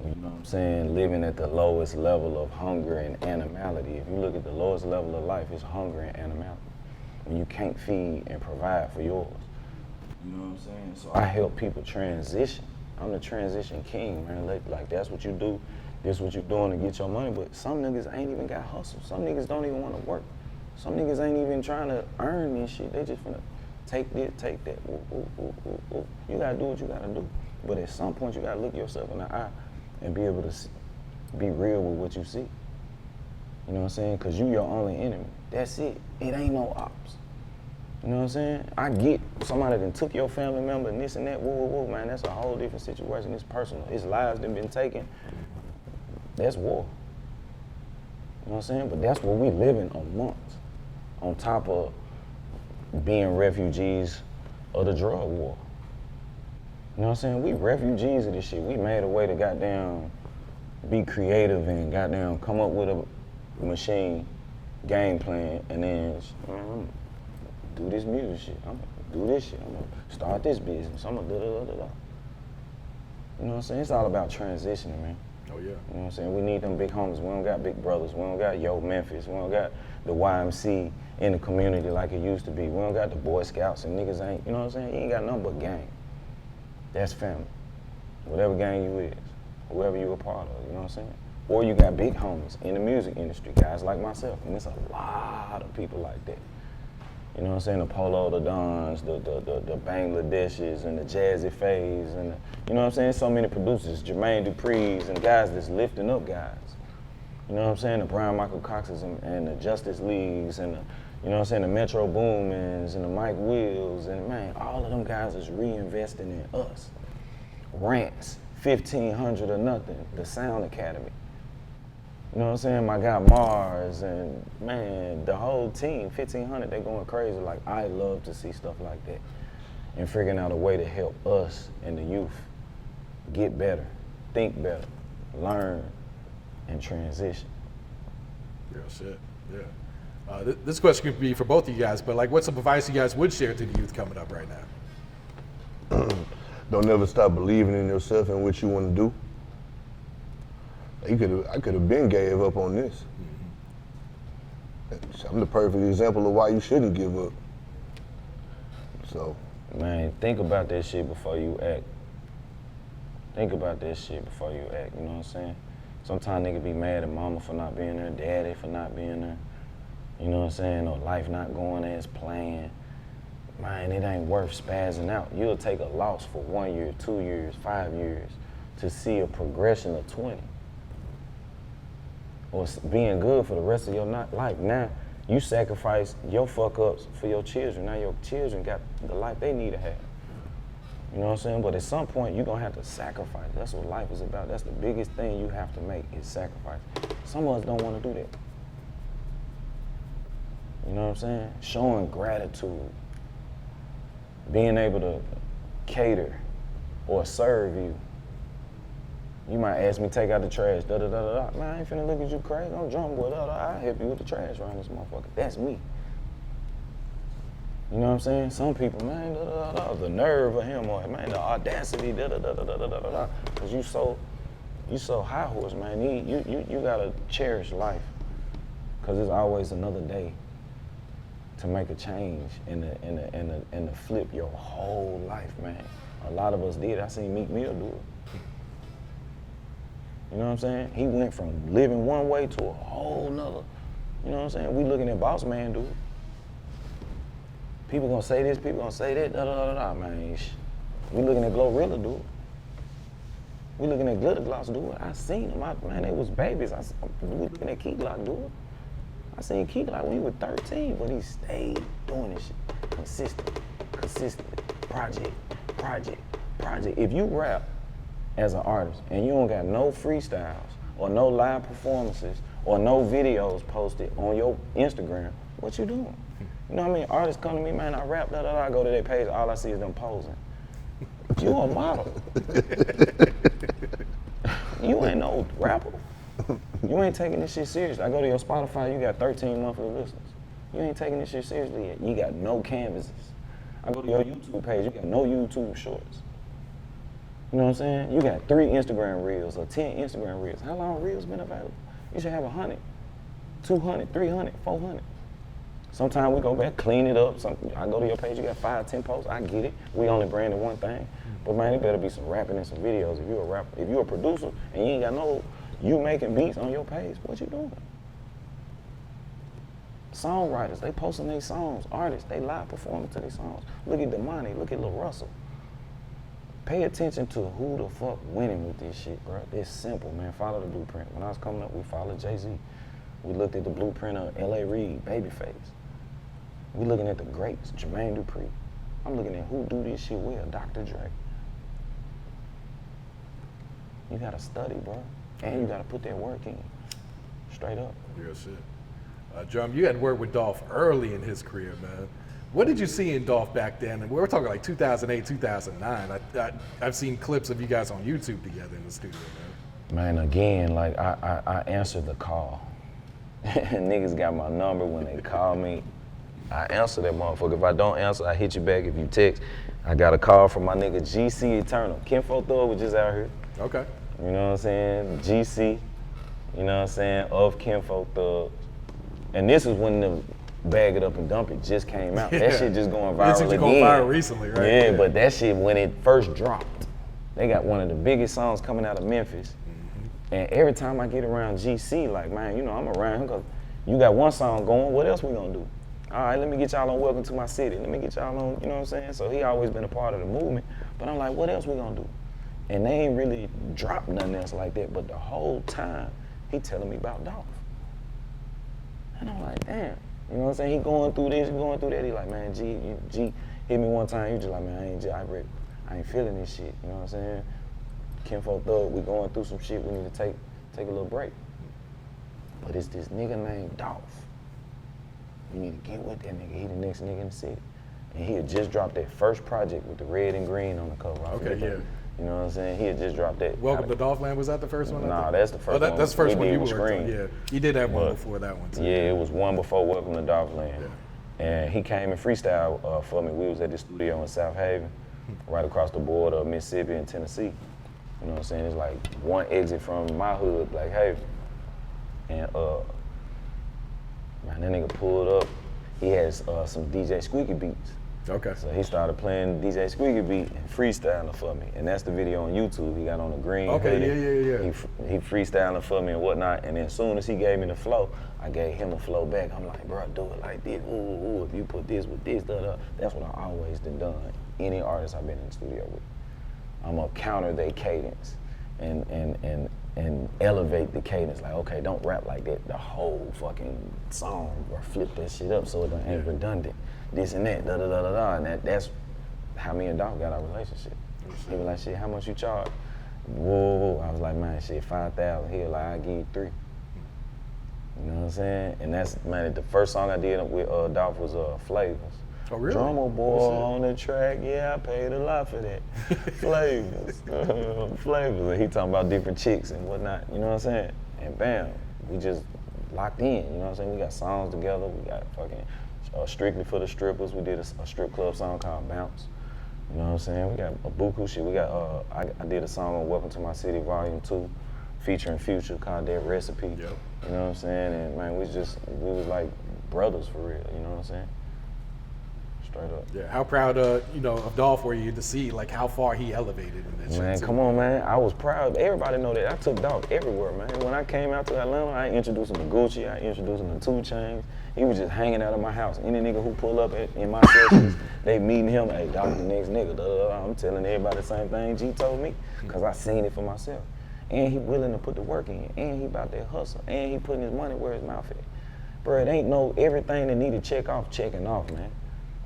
You know what I'm saying? Living at the lowest level of hunger and animality. If you look at the lowest level of life, it's hunger and animality. When you can't feed and provide for yours. You know what I'm saying? So I help people transition. I'm the transition king, man. Like that's what you do. This what you doing to get your money. But some niggas ain't even got hustle. Some niggas don't even want to work. Some niggas ain't even trying to earn this shit. They just finna take this, take that. Ooh, ooh, ooh, ooh, ooh. You gotta do what you gotta do. But at some point, you gotta look yourself in the eye and be able to be real with what you see. You know what I'm saying? Because you your only enemy. That's it. It ain't no ops. You know what I'm saying? I get somebody that took your family member and this and that. Whoa, whoa, whoa, man. That's a whole different situation. It's personal. His lives that been taken. That's war. You know what I'm saying? But that's what we living amongst. On top of being refugees of the drug war. You know what I'm saying? We refugees of this shit. We made a way to goddamn be creative and goddamn come up with a machine game plan and then, man, I'm gonna do this music shit. I'm gonna do this shit. I'm gonna start this business. I'm gonna da-da-da-da-da. You know what I'm saying? It's all about transitioning, man. Oh, yeah. You know what I'm saying? We need them big homies. We don't got big brothers. We don't got Memphis. We don't got the YMC in the community like it used to be. We don't got the Boy Scouts and niggas ain't, you know what I'm saying? You ain't got nothing but gang. That's family. Whatever gang you is. whoever you a part of, you know what I'm saying? Or you got big homies in the music industry, guys like myself, and there's a lot of people like that. You know what I'm saying? The Polo, the Dons, the Bangladeshis, and the Jazzy Fays, and you know what I'm saying? So many producers, Jermaine Dupri's, and guys that's lifting up guys. You know what I'm saying? The Brian Michael Coxes and the Justice Leagues, and the, you know what I'm saying? The Metro Boomins, and the Mike Wills, and man, all of them guys is reinvesting in us. Rants, 1,500 or nothing, the Sound Academy. You know what I'm saying? My guy Mars, and man, the whole team, 1,500, they going crazy. Like, I love to see stuff like that and figuring out a way to help us and the youth get better, think better, learn, and transition. Real shit, yeah. This question could be for both of you guys, but like, what's some advice you guys would share to the youth coming up right now? Don't never stop believing in yourself and what you want to do. I could have been gave up on this. I'm the perfect example of why you shouldn't give up. So. Man, think about that shit before you act. Think about that shit before you act, you know what I'm saying? Sometimes niggas be mad at mama for not being there, daddy for not being there. You know what I'm saying? Or life not going as planned. Man, it ain't worth spazzing out. You'll take a loss for 1 year, 2 years, 5 years to see a progression of 20. Or being good for the rest of your life. Now, you sacrifice your fuck ups for your children. Now your children got the life they need to have. You know what I'm saying? But at some point, you're gonna have to sacrifice. That's what life is about. That's the biggest thing you have to make is sacrifice. Some of us don't wanna do that. You know what I'm saying? Showing gratitude. Being able to cater or serve you. You might ask me to take out the trash, da-da-da-da-da. Man, I ain't finna look at you crazy. I'm Drumma Boy, I'll help you with the trash around this motherfucker. That's me. You know what I'm saying? Some people, man, da-da-da-da, the nerve of him, or man, the audacity, da-da-da-da-da-da-da. Cause you so high horse, man. You gotta cherish life. Cause there's always another day to make a change and to flip your whole life, man. A lot of us did. I seen Meek Mill do it. You know what I'm saying? He went from living one way to a whole nother. You know what I'm saying? We looking at Boss Man do it. People gonna say this, people gonna say that, da-da-da-da-da, man. We looking at Glorilla do it. We looking at Glitter Gloss do it. I seen them, man, they was babies. We looking at Key Glock do it. I seen Key Glock when he was 13, but he stayed doing this shit. Consistent, project. If you rap as an artist and you don't got no freestyles or no live performances or no videos posted on your Instagram, what you doing? You know what I mean? Artists come to me, man, I rap, I go to their page, all I see is them posing. You a model. You ain't no rapper. You ain't taking this shit seriously. I go to your Spotify, you got 13 monthly listeners. You ain't taking this shit seriously yet. You got no canvases. I go to your YouTube page, you got no YouTube shorts. You know what I'm saying? You got 3 Instagram reels or 10 Instagram reels. How long reels been available? You should have 100, 200, 300, 400. Sometimes we go back, clean it up. I go to your page, you got 5, 10 posts. I get it. We only branded one thing. But man, it better be some rapping and some videos. If you're a rapper, if you're a producer and you ain't got no, you making beats on your page, what you doing? Songwriters, they posting their songs. Artists, they live performing to their songs. Look at Damani, look at Lil Russell. Pay attention to who the fuck winning with this shit, bro. It's simple, man. Follow the blueprint. When I was coming up, we followed Jay-Z. We looked at the blueprint of L.A. Reid, Babyface. We looking at the greats, Jermaine Dupri. I'm looking at who do this shit well, Dr. Dre. You gotta study, bro. And you gotta put that work in. Straight up. Real shit. Drum, you had worked with Dolph early in his career, man. What did you see in Dolph back then? And we were talking like 2008, 2009. I've seen clips of you guys on YouTube together in the studio, man. Man, again, like I answered the call. Niggas got my number when they call me. I answer that motherfucker. If I don't answer, I hit you back. If you text, I got a call from my nigga GC Eternal. Kinfo Thug was just out here. Okay. You know what I'm saying? GC, you know what I'm saying? Of Kinfo Thug. And this is when the Bag It Up and Dump It just came out. Yeah. That shit just going viral again. It's going viral recently, right? Yeah, but that shit, when it first dropped, They got one of the biggest songs coming out of Memphis. And every time I get around GC, like, man, you know, I'm around him because you got one song going, what else we gonna do? All right, let me get y'all on Welcome to My City. Let me get y'all on, you know what I'm saying? So he always been a part of the movement. But I'm like, what else we gonna do? And they ain't really dropped nothing else like that, but the whole time, he telling me about Dolph. And I'm like, damn. You know what I'm saying? He going through this, going through that. He like, man, G hit me one time. He just like, man, I ain't feeling this shit. You know what I'm saying? Kinfolk Thug, we going through some shit. We need to take a little break. But it's this nigga named Dolph. You need to get with that nigga. He the next nigga in the city. And he had just dropped that first project with the red and green on the cover. Okay, yeah. You know what I'm saying? He had just dropped that. Welcome to Dolph Land, was that the first one? Nah, that's the first one. That's the first one you worked worked on, yeah. He did have one before that one too. Yeah, it was one before Welcome to Dolph Land. Yeah. And he came and freestyle for me. We was at the studio in South Haven, right across the border of Mississippi and Tennessee. You know what I'm saying? It's like one exit from my hood, Black Haven. And man, that nigga pulled up. He had some DJ Squeaky beats. Okay. So he started playing DJ Squeaky beat and freestyling for me. And that's the video on YouTube. He got on a green hoodie. Yeah. He freestyling for me and whatnot. And then as soon as he gave me the flow, I gave him the flow back. I'm like, bro, do it like this. Ooh, if you put this with this, da. That's what I always done. Any artist I've been in the studio with. I'm gonna counter their cadence and elevate the cadence. Like, okay, don't rap like that the whole fucking song, or flip that shit up so it ain't redundant. This and that, da. And that's how me and Dolph got our relationship. He was like, shit, how much you charge? Whoa. I was like, man, shit, 5,000. He was like, I'll give you 3. You know what I'm saying? And that's, man, the first song I did with Dolph was Flavors. Oh, really? Drumma Boy on the track, yeah, I paid a lot for that. Flavors. Flavors. And he talking about different chicks and whatnot, you know what I'm saying? And bam, we just locked in, you know what I'm saying? We got songs together, we got fucking Strictly for the Strippers. We did a strip club song called Bounce. You know what I'm saying? We got a buku shit. We got, I did a song on Welcome to My City Volume 2 featuring Future called That Recipe. Yep. You know what I'm saying? And man, we was like brothers for real, you know what I'm saying? Straight up. Yeah, how proud of Dolph were you to see like how far he elevated in that shit? Man, come on, man. I was proud. Everybody know that. I took Dolph everywhere, man. When I came out to Atlanta, I introduced him to Gucci, I introduced him to 2 Chainz. He was just hanging out of my house. Any nigga who pull up in my sessions, they meeting him, hey, Dolph the next nigga. I'm telling everybody the same thing G told me, because I seen it for myself. And he willing to put the work in, and he about that hustle, and he putting his money where his mouth at. Bro, it ain't no everything that need to check off, checking off, man.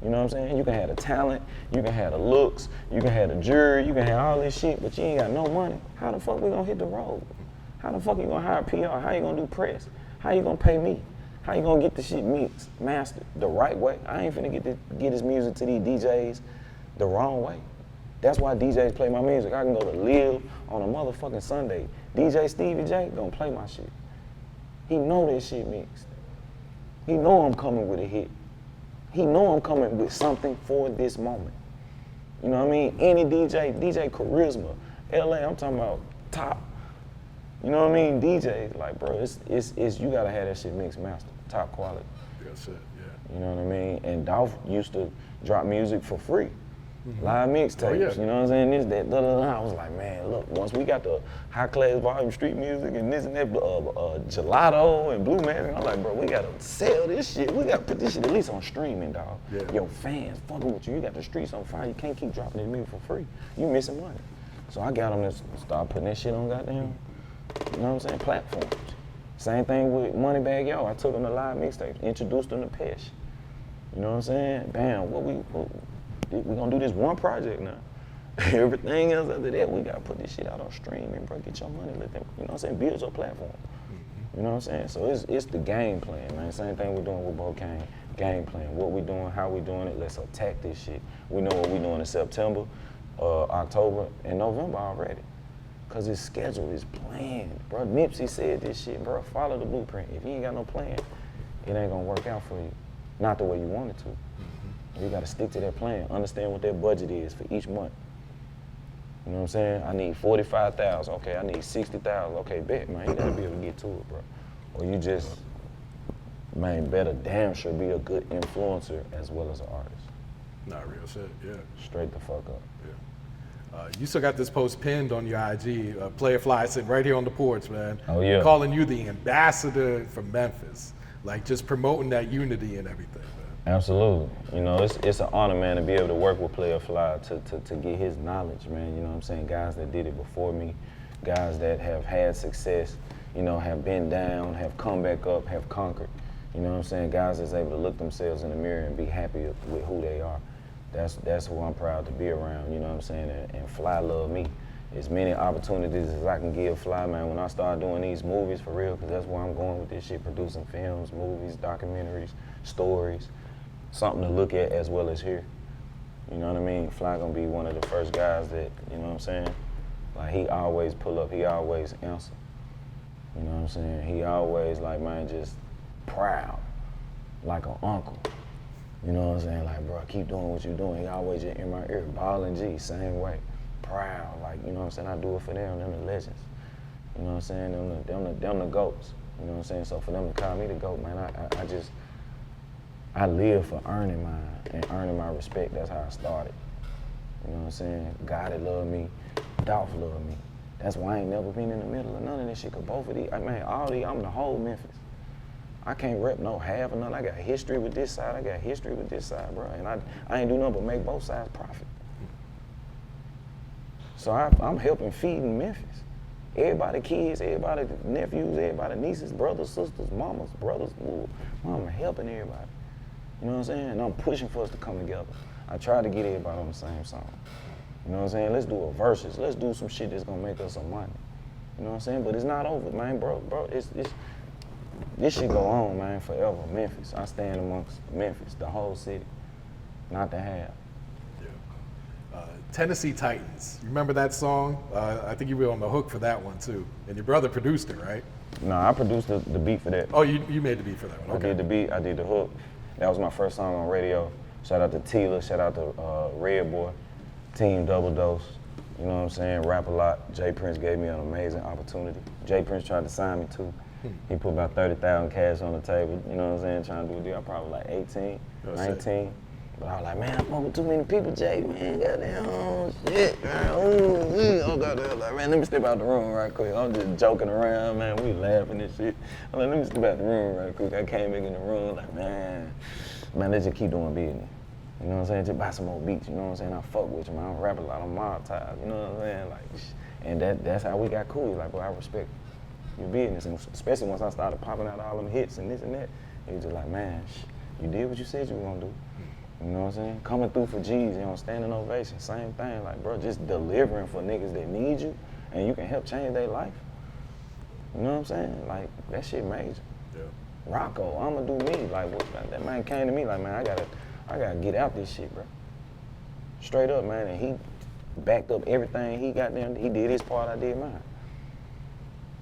You know what I'm saying? You can have the talent, you can have the looks, you can have the jury, you can have all this shit, but you ain't got no money. How the fuck we gonna hit the road? How the fuck you gonna hire PR? How you gonna do press? How you gonna pay me? How you gonna get the shit mixed, mastered the right way? I ain't finna get this music to these DJs the wrong way. That's why DJs play my music. I can go to Live on a motherfucking Sunday. DJ Stevie J gonna play my shit. He know that shit mixed. He know I'm coming with a hit. He know I'm coming with something for this moment. You know what I mean? Any DJ Charisma, LA, I'm talking about top. You know what I mean? DJs, like, bro, it's you gotta have that shit mixed master, top quality. That's it, yeah. You know what I mean? And Dolph used to drop music for free. Live mixtapes, you know what I'm saying? This, that, I was like, man, look, once we got the high class volume street music and this and that, gelato and Blue Magic, I'm like, bro, we gotta sell this shit. We gotta put this shit at least on streaming, dog. Yeah. Your fans fucking with you. You got the streets on fire. You can't keep dropping this music for free. You missing money. So I got them to start putting that shit on goddamn, you know what I'm saying, platforms. Same thing with Moneybagg Yo. I took them to live mixtapes, introduced them to Pesh. You know what I'm saying? Bam, we gonna do this one project now. Everything else after that, we gotta put this shit out on streaming, bro. Get your money, let them, you know what I'm saying, build your platform. You know what I'm saying? So it's the game plan, man. Same thing we're doing with Bo Kane. Game plan. What we doing, how we doing it, let's attack this shit. We know what we doing in September, October, and November already. Cause his schedule is planned, bro. Nipsey said this shit, bro. Follow the blueprint. If you ain't got no plan, it ain't gonna work out for you. Not the way you want it to. You gotta stick to that plan. Understand what that budget is for each month. You know what I'm saying? I need 45,000. Okay, I need 60,000. Okay, bet, man. You gotta be able to get to it, bro. Or you just, man, better damn sure be a good influencer as well as an artist. Not real shit, yeah. Straight the fuck up. You still got this post pinned on your IG, Playa Fly sitting right here on the porch, man. Oh, yeah. Calling you the ambassador for Memphis. Like just promoting that unity and everything, man. Absolutely. You know, it's an honor, man, to be able to work with Playa Fly to get his knowledge, man. You know what I'm saying? Guys that did it before me, guys that have had success, you know, have been down, have come back up, have conquered. You know what I'm saying? Guys that's able to look themselves in the mirror and be happy with who they are. That's who I'm proud to be around, you know what I'm saying? And Fly love me. As many opportunities as I can give Fly, man, when I start doing these movies for real, because that's where I'm going with this shit, producing films, movies, documentaries, stories, something to look at as well as hear. You know what I mean? Fly gonna be one of the first guys that, you know what I'm saying? Like, he always pull up, he always answer. You know what I'm saying? He always, like, man, just proud, like an uncle. You know what I'm saying? Like, bro, keep doing what you're doing. He always just in my ear. Ball and G, same way. Proud, like, you know what I'm saying? I do it for them the legends. You know what I'm saying? Them the GOATs. You know what I'm saying? So for them to call me the GOAT, man, I live for earning mine and earning my respect. That's how I started. You know what I'm saying? Gotti love me, Dolph love me. That's why I ain't never been in the middle of none of this shit, cause both of these, man, all these, I'm the whole Memphis. I can't rep no half or nothing. I got history with this side, I got history with this side, bro. And I ain't do nothing but make both sides profit. So I'm helping feeding Memphis. Everybody kids, everybody nephews, everybody nieces, brothers, sisters, mamas, brothers, I'm helping everybody. You know what I'm saying? And I'm pushing for us to come together. I try to get everybody on the same song. You know what I'm saying? Let's do a verses. Let's do some shit that's gonna make us some money. You know what I'm saying? But it's not over, man, bro. This shit go on, man, forever. Memphis. I stand amongst Memphis, the whole city, not the half. Tennessee Titans. You remember that song? I think you were on the hook for that one too. And your brother produced it, right? No, I produced the beat for that. Oh, you made the beat for that one. Okay. I did the beat, I did the hook. That was my first song on radio. Shout out to Tela, shout out to Red Boy, Team Double Dose. You know what I'm saying? Rap a lot. J.Prince gave me an amazing opportunity. J.Prince tried to sign me too. He put about 30,000 cash on the table, you know what I'm saying? Trying to do a deal. I probably like 18, 19. But I was like, man, I'm fucking too many people, Jay, man. Goddamn shit, man. Oh, goddamn. Like, man, let me step out the room right quick. I'm just joking around, man. We laughing and shit. I'm like, let me step out the room right quick. I came back in the room, like, man, let's just keep doing business. You know what I'm saying? Just buy some more beats, you know what I'm saying? I fuck with you, man. I rap a lot on mob ties, you know what I'm saying? Like, and that's how we got cool. He's like, bro, I respect your business. And especially once I started popping out all them hits and this and that, he was just like, man, you did what you said you were gonna do. You know what I'm saying? Coming through for G's, you know, standing ovation, same thing. Like, bro, just delivering for niggas that need you and you can help change their life. You know what I'm saying? Like, that shit major. Yeah. Rocco, I'ma do me. Like, that man came to me like, man, I gotta get out this shit, bro. Straight up, man, and he backed up everything he got there. He did his part, I did mine.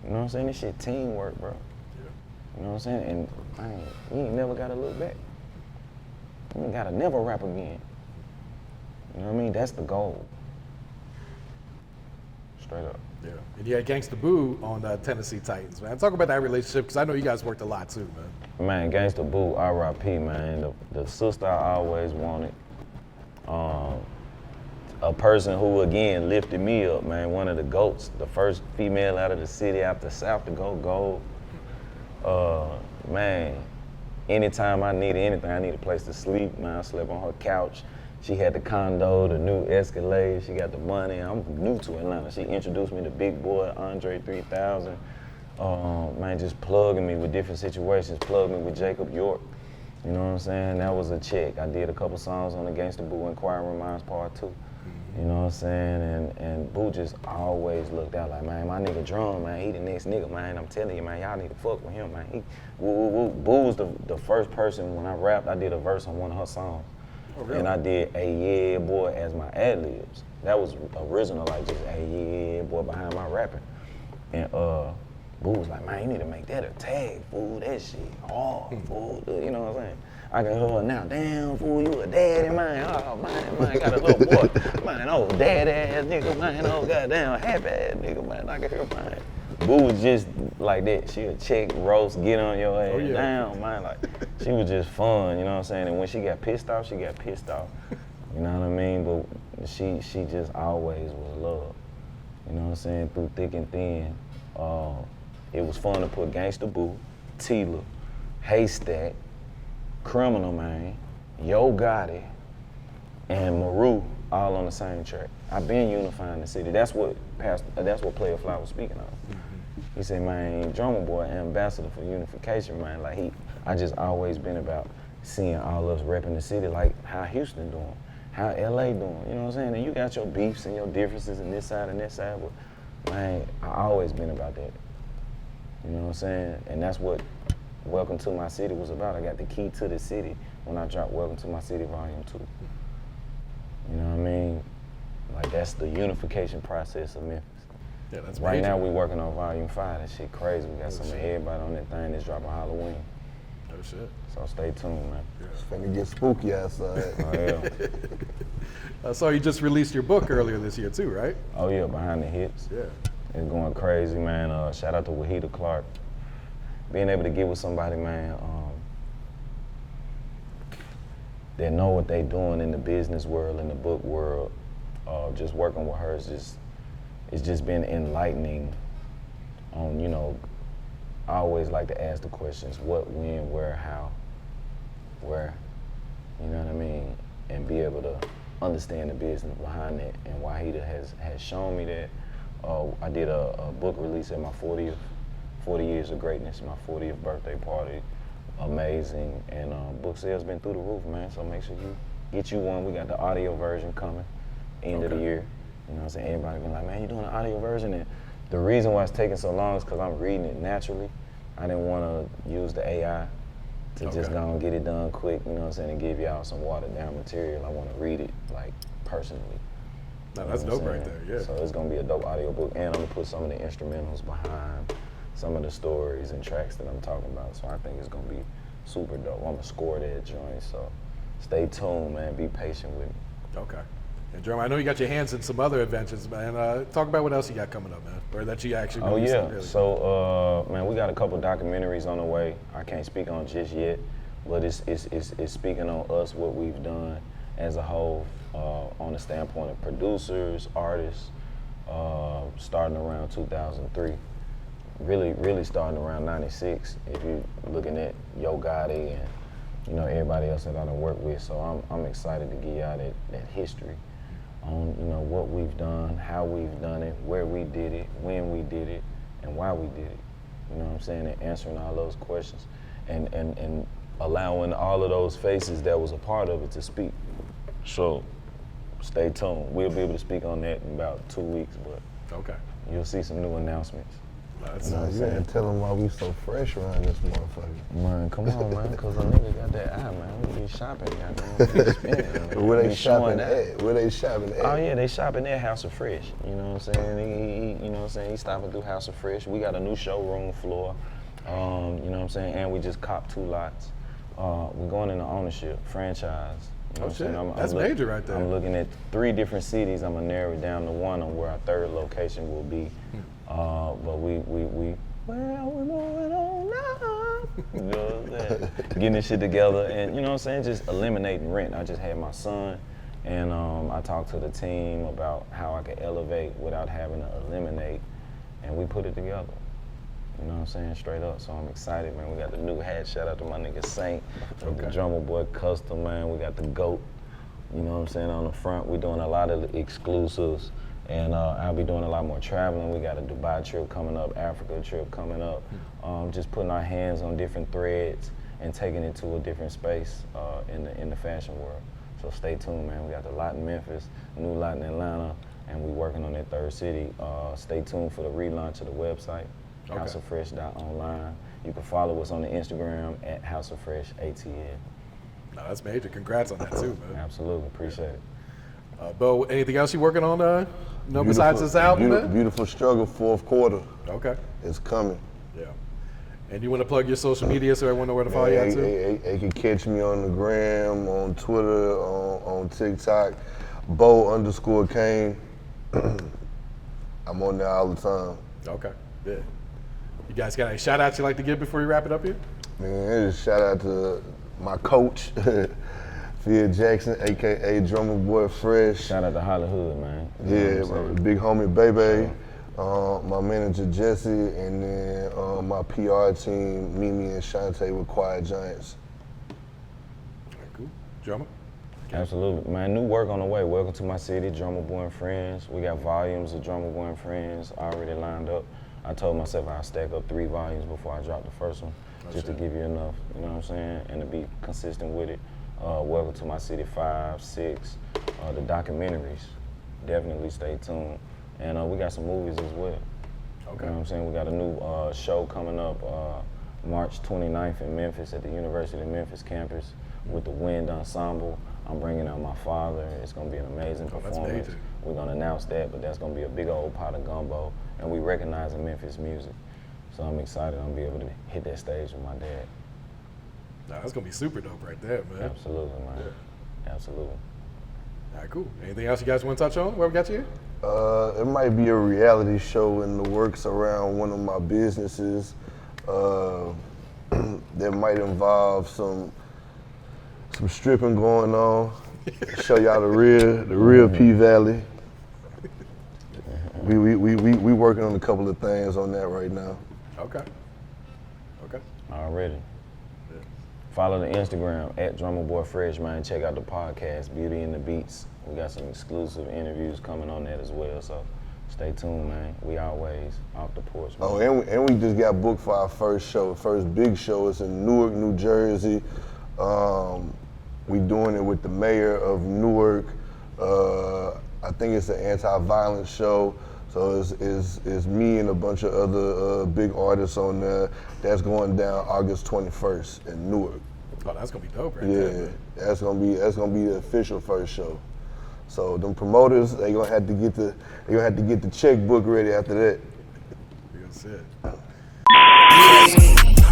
You know what I'm saying? This shit teamwork, bro. Yeah. You know what I'm saying? And man, you ain't never gotta look back. You ain't gotta never rap again. You know what I mean? That's the goal. Straight up. Yeah. And you had Gangsta Boo on Tennessee Titans, man. Talk about that relationship, because I know you guys worked a lot too, man. Man, Gangsta Boo, R.I.P., man. The sister I always wanted. A person who, again, lifted me up, man. One of the GOATs, the first female out of the city out the South to go gold. Man, anytime I needed anything, I needed a place to sleep, man. I slept on her couch. She had the condo, the new Escalade. She got the money. I'm new to Atlanta. She introduced me to Big Boy, Andre 3000. Man, just plugging me with different situations, plugged me with Jacob York. You know what I'm saying? That was a check. I did a couple songs on the Gangsta Boo Inquiring Minds Part 2. You know what I'm saying? And Boo just always looked out like, man, my nigga Drum, man, he the next nigga, man. I'm telling you, man, y'all need to fuck with him, man. Boo was the first person when I rapped, I did a verse on one of her songs. Oh, really? And I did a yeah boy as my ad-libs. That was original, like just a yeah boy behind my rapping. And Boo was like, man, you need to make that a tag, fool. That shit hard, fool. You know what I'm saying? I can hear her now, damn, fool, you a daddy, man. Oh, man, got a little boy. Man, oh, daddy ass nigga, man. Oh, goddamn, happy ass nigga, man. I can hear, man. Boo was just like that. She'll check, roast, get on your ass down, man. Like, she was just fun, you know what I'm saying? And when she got pissed off, she got pissed off. You know what I mean? But she just always was love. You know what I'm saying? Through thick and thin. It was fun to put Gangsta Boo, Tela, Haystack, Criminal Man, Young Gotti, and Maru all on the same track. I've been unifying the city. That's what Playa Fly was speaking of. He said, man, Drumma Boy, ambassador for unification, man. Like I just always been about seeing all of us repping the city, like how Houston doing, how LA doing, you know what I'm saying? And you got your beefs and your differences in this side and that side, but man, I always been about that. You know what I'm saying? And that's what Welcome to My City was about. I got the key to the city when I dropped Welcome to My City Volume 2. You know what I mean? Like that's the unification process of Memphis. Yeah, that's right major. now we working on Volume 5. That shit crazy. We got some of everybody on that thing that's dropping Halloween. Oh shit. So stay tuned, man. It's finna get spooky outside. Oh yeah. I saw you just released your book earlier this year too, right? Oh yeah, Behind the Hits. Yeah. It's going crazy, man. Shout out to Wahida Clark. Being able to get with somebody, man, that know what they doing in the business world, in the book world. Just working with her it's just been enlightening on, you know, I always like to ask the questions, what, when, where, how, where, you know what I mean? And be able to understand the business behind it. And Wahida has shown me that. I did a book release at my 40 Years of Greatness, my 40th birthday party. Amazing, and book sales been through the roof, man. So make sure you get you one. We got the audio version coming, end of the year. You know what I'm saying? Everybody been like, man, you doing an audio version? And the reason why it's taking so long is because I'm reading it naturally. I didn't want to use the AI to just go and get it done quick, you know what I'm saying, and give y'all some watered down material. I want to read it, like, personally. No, that's dope right there, yeah. So it's going to be a dope audio book, and I'm going to put some of the instrumentals behind some of the stories and tracks that I'm talking about. So I think it's going to be super dope. I'm going to score that joint, so stay tuned, man. Be patient with me. Okay. And Drumma, I know you got your hands in some other adventures, man. Talk about what else you got coming up, man, or that you actually. Oh yeah. Really. So man, we got a couple documentaries on the way. I can't speak on just yet, but it's speaking on us, what we've done as a whole, on the standpoint of producers, artists, starting around 2003. Really starting around 96. If you're looking at Young Gotti and you know everybody else that I done worked with, so I'm excited to give y'all that history on, you know, what we've done, how we've done it, where we did it, when we did it, and why we did it. You know what I'm saying? And answering all those questions and allowing all of those faces that was a part of it to speak. So stay tuned. We'll be able to speak on that in about 2 weeks, but Okay. you'll see some new announcements. That's You know what I'm saying? Tell them why we so fresh around this motherfucker. Man, come on, man, because a nigga got that eye, man. We be shopping, goddamn. Be spending, man. Where they Be showing shopping at? Where they shopping at? Oh yeah, they shopping at House of Fresh. You know what I'm saying? You know what I'm saying? He stopping through House of Fresh. We got a new showroom floor. You know what I'm saying? And we just copped 2 lots. We're going into ownership, franchise. You know what I'm saying? That's major right there. I'm looking at 3 different cities. I'm gonna narrow it down to 1 on where our 3rd location will be. But we well, we're moving on now. You know what I'm saying? Getting this shit together, and you know what I'm saying? Just eliminating rent. I just had my son, and I talked to the team about how I could elevate without having to eliminate, and we put it together. You know what I'm saying? Straight up. So I'm excited, man. We got the new hat. Shout out to my nigga Saint with the Drumma Boy Custom, man. We got the GOAT. You know what I'm saying? On the front, we're doing a lot of exclusives. And I'll be doing a lot more traveling. We got a Dubai trip coming up, Africa trip coming up. Just putting our hands on different threads and taking it to a different space in the fashion world. So stay tuned, man. We got the lot in Memphis, new lot in Atlanta, and we working on that 3rd city. Stay tuned for the relaunch of the website, houseoffresh.online. You can follow us on the Instagram at houseoffreshatl. No, that's major. Congrats on that too, man. Absolutely, appreciate it. Bo, anything else you working on? No, besides this album, man? Beautiful Struggle, 4th quarter. Okay. It's coming. Yeah. And you want to plug your social media so everyone know where to follow you at too? They can catch me on the gram, on Twitter, on TikTok, Bo_Kane. I'm on there all the time. Okay. Yeah. You guys got any shout outs you like to give before you wrap it up here? Man, just shout out to my coach, Phil Jackson, aka Drumma Boy Fresh. Shout out to Hollywood, man. You know Yeah, what I'm my saying? big homie Bebe, my manager Jesse, and then my PR team, Mimi and Shantae with Quiet Giants. Cool. Drumma? Absolutely, man. New work on the way. Welcome to my city, Drumma Boy and Friends. We got volumes of Drumma Boy and Friends already lined up. I told myself I'll stack up 3 volumes before I drop the first one, just to give you enough, you know what I'm saying, and to be consistent with it. Welcome to my city 5, 6, the documentaries. Definitely stay tuned. And we got some movies as well. Okay. You know what I'm saying? We got a new show coming up March 29th in Memphis at the University of Memphis campus with the Wind Ensemble. I'm bringing out my father. It's gonna be an amazing that's performance. major. We're gonna announce that, but that's gonna be a big old pot of gumbo. And we recognizing Memphis music. So I'm excited I'm gonna be able to hit that stage with my dad. Nah, that's gonna be super dope right there, man. Absolutely, man. Absolutely. All right, cool. Anything else you guys want to touch on? Where we got you? It might be a reality show in the works around one of my businesses that might involve some stripping going on. Show y'all the real P Valley. We working on a couple of things on that right now. Okay. Okay. Already. Follow the Instagram at Drumma Boy Fresh, man. Check out the podcast, Beauty and the Beats. We got some exclusive interviews coming on that as well, so stay tuned, man. We always off the porch, man. Oh, and we just got booked for our first show. First big show. It's in Newark, New Jersey. We doing it with the mayor of Newark. I think it's an anti-violence show. So it's me and a bunch of other big artists on there. That's going down August 21st in Newark. Oh, that's gonna be dope, right Yeah, there. that's gonna be the official first show. So them promoters, they gonna have to get the checkbook ready after that. Real shit.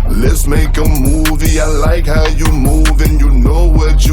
Let's make a movie. I like how you move and you know what